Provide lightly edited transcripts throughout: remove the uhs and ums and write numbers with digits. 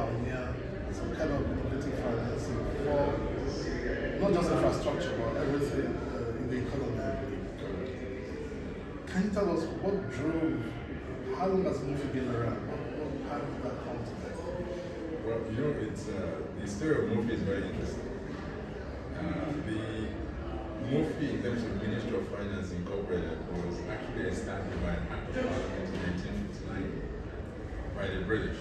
pioneer some kind of innovative financing for not just infrastructure but everything in the economy, I believe. Can you tell us what drove, how long has Mofi been around? How did that come to that? Well, the story of Mofi is very interesting. The Mofi, in terms of Ministry of Finance Incorporated, was actually established by an act of parliament in 1959 by the British.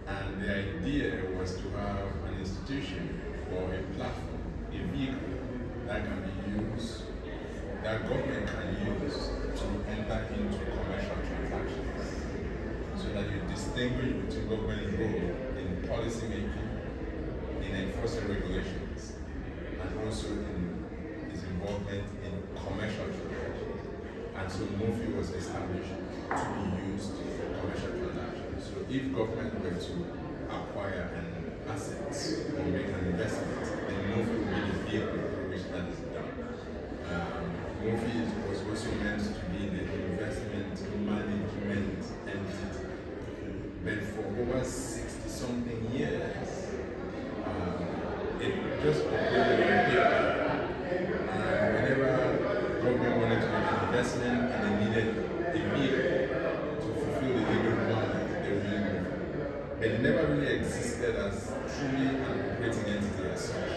And the idea was to have an institution or a platform, a vehicle that can be used, that government can use to enter into commercial transactions, so that you distinguish between government's role in policy making, in enforcing regulations, and also in its involvement in commercial transactions. And so Mofi was established to be used for commercial transactions. So if government were to acquire an asset or make an investment, then Mofi will be the vehicle through which that is done. Mofi was also meant to be the investment management entity. But for over 60-something years, it just operated on paper. Whenever government wanted to make an investment and they needed a vehicle to fulfill the legal requirements, they were using Mofi. But it never really existed as truly an operating entity as such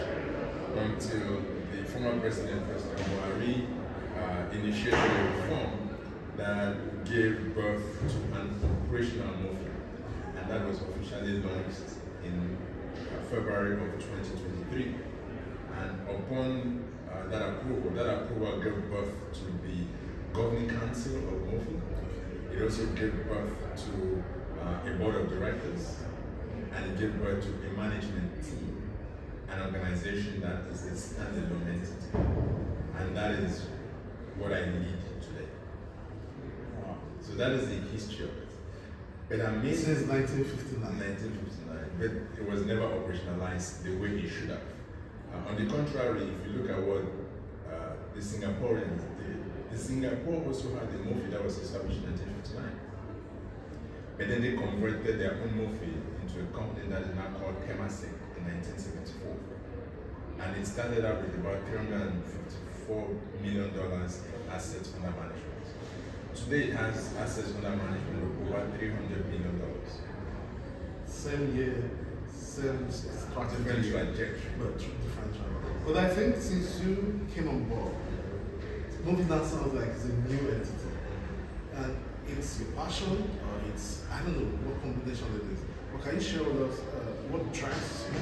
until the former President Buhari initiated a reform that gave birth to an operational Mofi, and that was officially launched in February of 2023. And upon that approval gave birth to the Governing Council of Mofi. It also gave birth to a board of directors, and it gave birth to a management team, an organization that is a standalone entity. And that is what I lead today. Wow. So that is the history of it. But Since 1959. 1959, but it was never operationalized the way it should have. On the contrary, if you look at what the Singaporeans did, the Singapore also had a Mofi that was established in 1959. But then they converted their own Mofi into a company that is now called Temasek in 1974. And it started out with about $354 million in assets under management. Today it has assets under management of over $300 million. Same year, same strategy, Different trajectory. but different track. But I think since you came on board, Mofi now sounds like it's a new entity. And it's your passion, or it's, I don't know what combination it is. But can you share with us what drives you?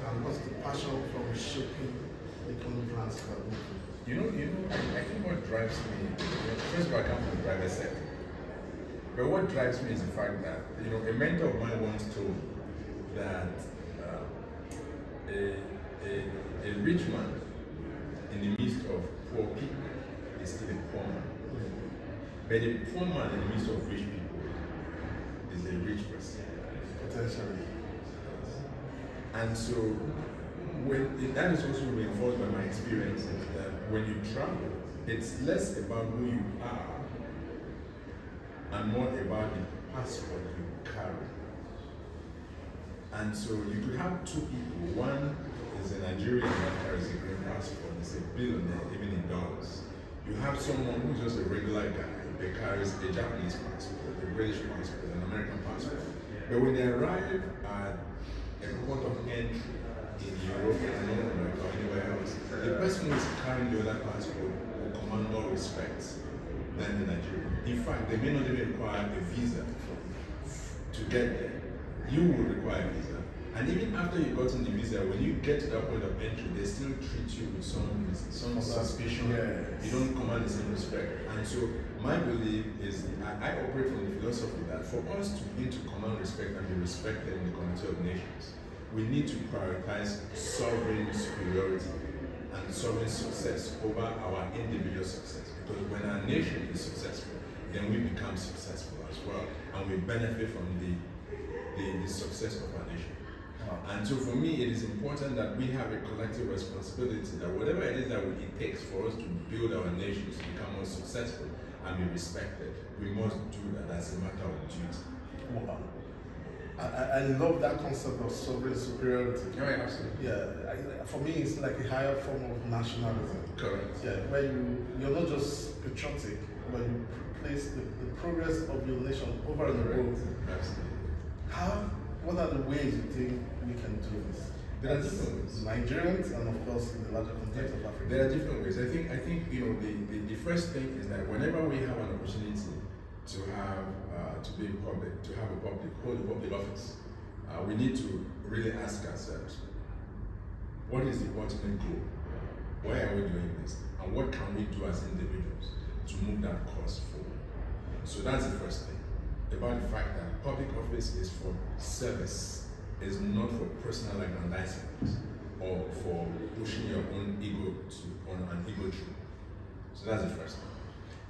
And what's the passion from shaping the economic landscape at Mofi? I think what drives me, first of all, I come from the private sector. But what drives me is the fact that, a mentor of mine once told me that a rich man in the midst of poor people is still a poor man. But a poor man in the midst of rich people is a rich person. Potentially. And so, that is also reinforced by my experiences that when you travel, it's less about who you are and more about the passport you carry. And so you could have two people. One is a Nigerian that carries a green passport, he's a billionaire, even in dollars. You have someone who's just a regular guy that carries a Japanese passport, a British passport, an American passport. But when they arrive at a port of entry in Europe and North America or anywhere else, the person who is carrying the other passport will command more respect than the Nigerian. In fact, they may not even require a visa to get there. You will require a visa. And even after you've gotten the visa, when you get to that point of entry, they still treat you with some suspicion. Yes. You don't command the same respect. And so my belief is, I operate from the philosophy that for us to begin to command respect and be respected in the community of nations, we need to prioritize sovereign superiority and sovereign success over our individual success. Because when our nation is successful, then we become successful as well, and we benefit from the success of our nation. Wow. And so for me, it is important that we have a collective responsibility that whatever it is that it takes for us to build our nations to become more successful and be respected, we must do that as a matter of duty. Wow. I love that concept of sovereign superiority. Oh, yeah, absolutely. Yeah, for me, it's like a higher form of nationalism. Correct. Yeah, where you're not just patriotic, but you place the progress of your nation over and above. Absolutely. What are the ways you think we can do this? There are different ways. Nigerians and of course in the larger context of Africa. There are different ways. I think the first thing is that whenever we have an opportunity to have to be public, to have hold a public office, we need to really ask ourselves, what is the ultimate goal? Why are we doing this? And what can we do as individuals to move that cause forward? So that's the first thing, about the fact that public office is for service, is not for personal aggrandizement or for pushing your own ego on an ego trip. So that's the first thing.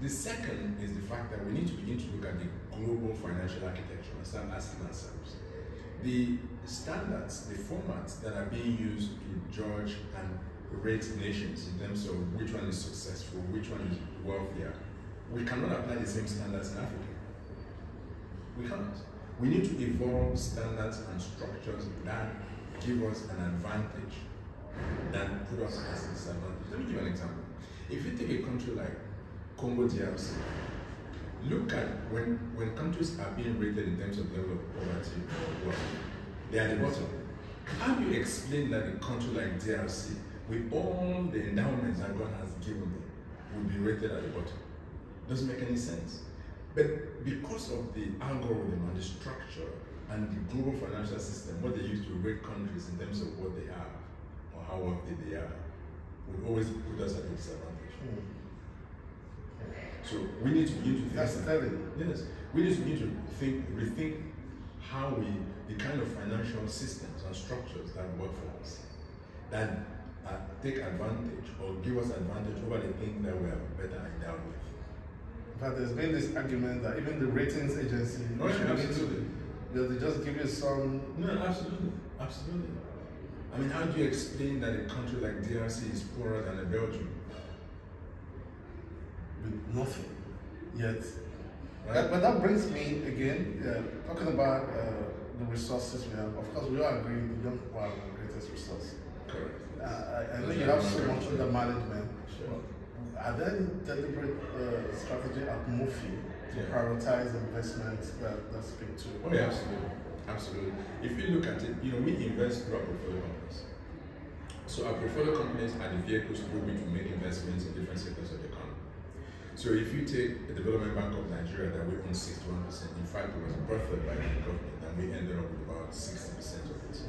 The second is the fact that we need to begin to look at the global financial architecture and start asking ourselves, the standards, the formats that are being used to judge and rate nations in terms of which one is successful, which one is wealthier, we cannot apply the same standards in Africa. We cannot. We need to evolve standards and structures that give us an advantage than put us as a disadvantage. Let me give you an example. If you take a country like Congo DRC, look at when countries are being rated in terms of level of poverty or wealth, they are at the bottom. How do you explain that a country like DRC, with all the endowments that God has given them, would be rated at the bottom? Doesn't make any sense. But because of the algorithm and the structure and the global financial system, what they use to rate countries in terms of what they have or how wealthy they are, would always put us at a disadvantage. So we need to begin to think. That's telling. Yes, we need to begin to rethink how the kind of financial systems and structures that work for us, that take advantage or give us advantage over the things that we are better endowed with. But there's been this argument that even the ratings agency, absolutely. They just give you some. No, absolutely. I mean, how do you explain that a country like DRC is poorer than a Belgium? With nothing yet. Right? But that brings me again, talking about the resources we have. Of course, we all agree the young people are the greatest resource. Correct. I think you have so much under management. Sure. Are there any deliberate strategy at MOFI to prioritize investments that speak to? Oh, yeah, absolutely. If you look at it, we invest through our portfolio companies. So our portfolio companies are the vehicles through which we make investments in different sectors of the economy. So if you take the Development Bank of Nigeria that we own 61%, in fact it was birthed by the government and we ended up with about 60% of it.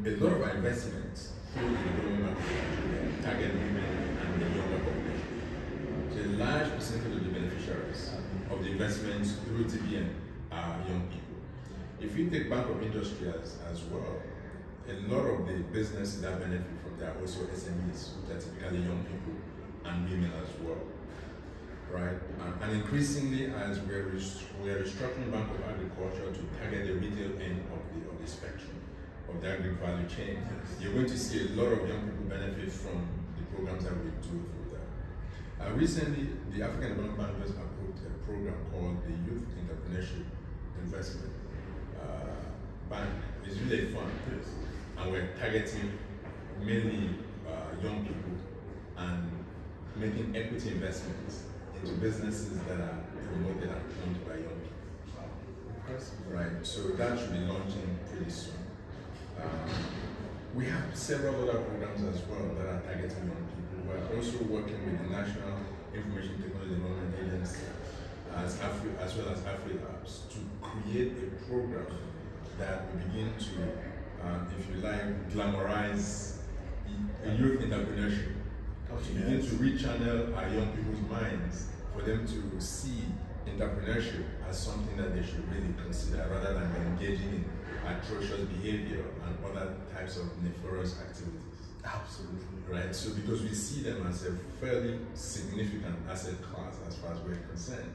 A lot of our investments through the Development Bank of Nigeria target women and the younger population. So a large percentage of the beneficiaries of the investments through DBN are young people. If you take Bank of Industry as well, a lot of the businesses that benefit from there are also SMEs, which are typically young people and women as well. Right, and increasingly, as we are restructuring Bank of Agriculture to target the retail end of the spectrum of the agri value chain, you're going to see a lot of young people benefit from the programs that we do through that. Recently, the African Development Bank has approved a program called the Youth Entrepreneurship Investment Bank. It's really fun, and we're targeting mainly young people and making equity investments into businesses that are promoted and owned by young people. Right, so that should be launching pretty soon. We have several other programs as well that are targeting young people. We're also working with the National Information Technology Development Agency as well as AfriLabs to create a program that will begin to, if you like, glamorize youth entrepreneurship. To begin to rechannel our young people's minds for them to see entrepreneurship as something that they should really consider rather than engaging in atrocious behavior and other types of nefarious activities. Absolutely. Right? So because we see them as a fairly significant asset class as far as we're concerned.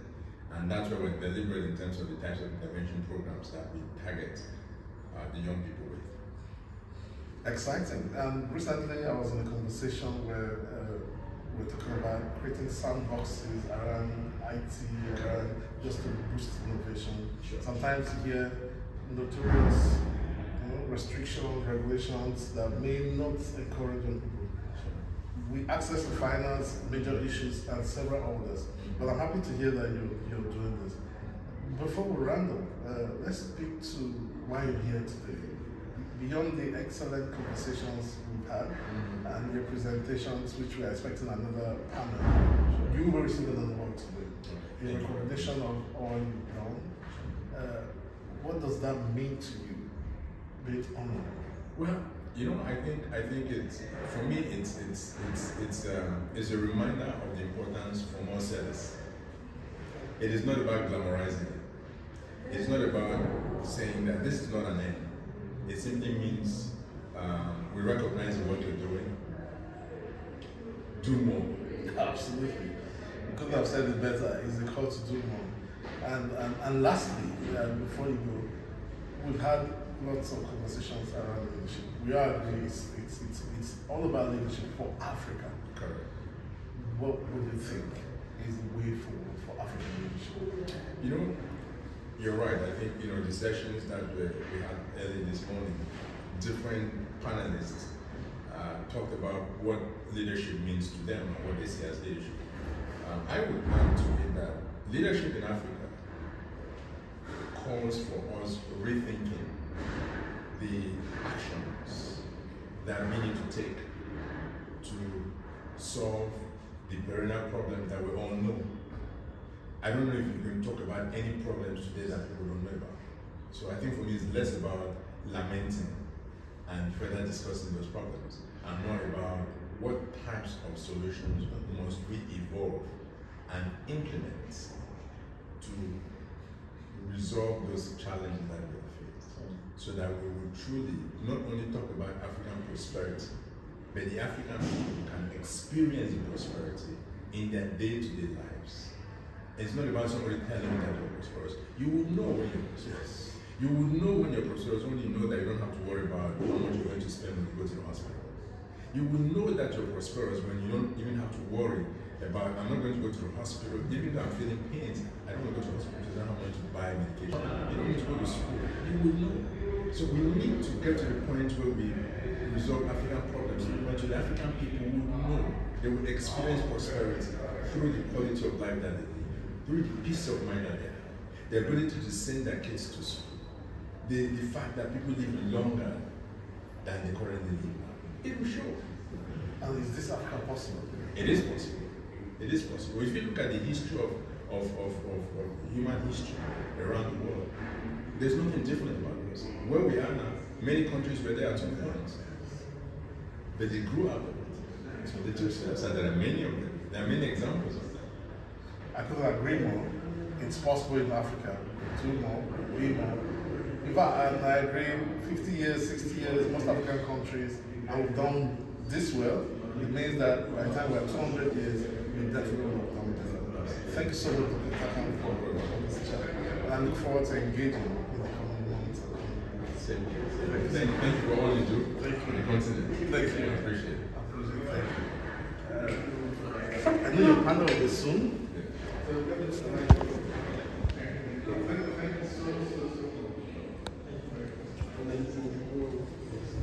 And that's why we're deliberate in terms of the types of intervention programs that we target the young people with. Exciting. Recently, I was in a conversation where we're talking about creating sandboxes around IT, around just to boost innovation. Sure. Sometimes you hear notorious restrictions, regulations that may not encourage young people. We access to finance, major issues, and several others. But I'm happy to hear that you're doing this. Before we round up, let's speak to why you're here today. Beyond the excellent conversations we've had and your presentations, which we are expecting another panel, you will receive another one today. In recognition of all you've done. What does that mean to you? Be it honor? Well, I think it's, for me, it's a reminder of the importance for more service. It is not about glamorizing it. It's not about saying that this is not an end. It simply means we recognize what you're doing. Do more. Absolutely. Because I've said it better, it's the call to do more. And lastly, before you go, we've had lots of conversations around leadership. We are agree it's all about leadership for Africa. Correct. What would you think is the way forward for African leadership? You're right. I think, the sessions that we had early this morning, different panelists talked about what leadership means to them and what they see as leadership. I would add to it that leadership in Africa calls for us rethinking the actions that we need to take to solve the perennial problems that we all know. I don't know if you can talk about any problems today that people don't know about. So I think for me it's less about lamenting and further discussing those problems and more about what types of solutions must we evolve and implement to resolve those challenges that we face, so that we will truly not only talk about African prosperity, but the African people can experience the prosperity in their day-to-day lives. It's not about somebody telling you that you're prosperous. You will know when you're prosperous. You will know when you're prosperous when you know that you don't have to worry about how much you're going to spend when you go to the hospital. You will know that you're prosperous when you don't even have to worry about, I'm not going to go to the hospital, even though I'm feeling pains, I don't want to go to the hospital because I don't have money to buy medication. You don't need to go to school. You will know. So we need to get to the point where we resolve African problems, but the African people will know. They will experience prosperity through the quality of life that they live, through the peace of mind that they have, the ability to send their kids to school, the fact that people live longer than they currently live now. It will show. And is this Africa possible? It is possible. It is possible. If you look at the history of human history around the world, there's nothing different about this. Where we are now, many countries were there at some point, but they grew out of it. So they took steps, and there are many of them. There are many examples of that. I couldn't agree more. It's possible in Africa. Do more, be more. In fact, and I agree, 50 years, 60 years, most African countries have done this well. It means that by the time we're 200 years, we definitely will have done this. Thank you so much, Dr. Takan, for this chat. And I look forward to engaging in the coming months. Thank you for all you do. Thank you. For the continent. Thank you. I appreciate it. Thank you. I know your panel will be soon.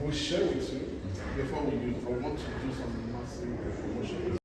We'll share with you before we do. I want to do some massive promotion.